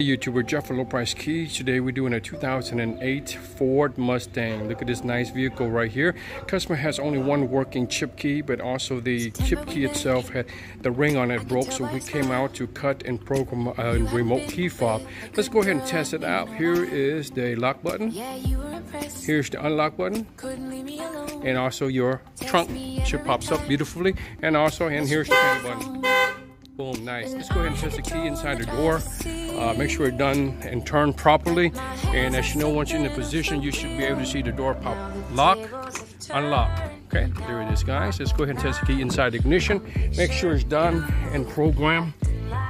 YouTuber Jeff for Low Price Keys. Today we're doing a 2008 Ford Mustang. Look at this nice vehicle right here. Customer has only one working chip key, but also the chip key itself had the ring on it broke, so we came out to cut and program a remote key fob. Let's go ahead and test it out. Here is the lock button. Here's the unlock button, and also your trunk should pops up beautifully. And also, and here's the panic button. Boom, nice. Let's go ahead and test the key inside the door. Make sure it's done and turned properly. And as you know, once you're in the position, you should be able to see the door pop, lock, unlock. Okay, there it is, guys. Let's go ahead and test the key inside the ignition. Make sure it's done and programmed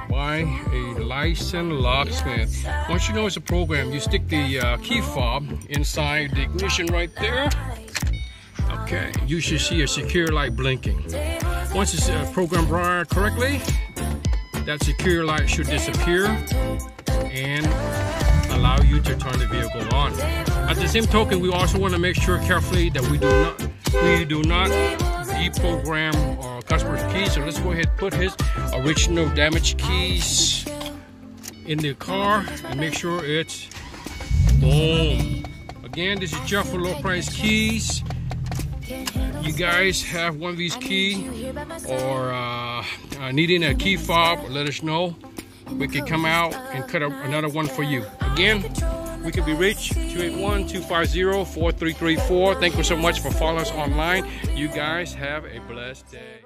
by a licensed locksmith. Once you know it's a program, you stick the key fob inside the ignition right there. Okay, you should see a secure light blinking. Once it's programmed correctly, that secure light should disappear and allow you to turn the vehicle on. At the same token, we also want to make sure carefully that we do not deprogram our customer's keys. So let's go ahead and put his original damaged keys in the car and make sure it's boom. Again, this is Jeff for Low Price Keys. You guys have one of these keys or needing a key fob, let us know. We can come out and cut another one for you. Again, we can be reached 281-250-4334. Thank you so much for following us online. You guys have a blessed day.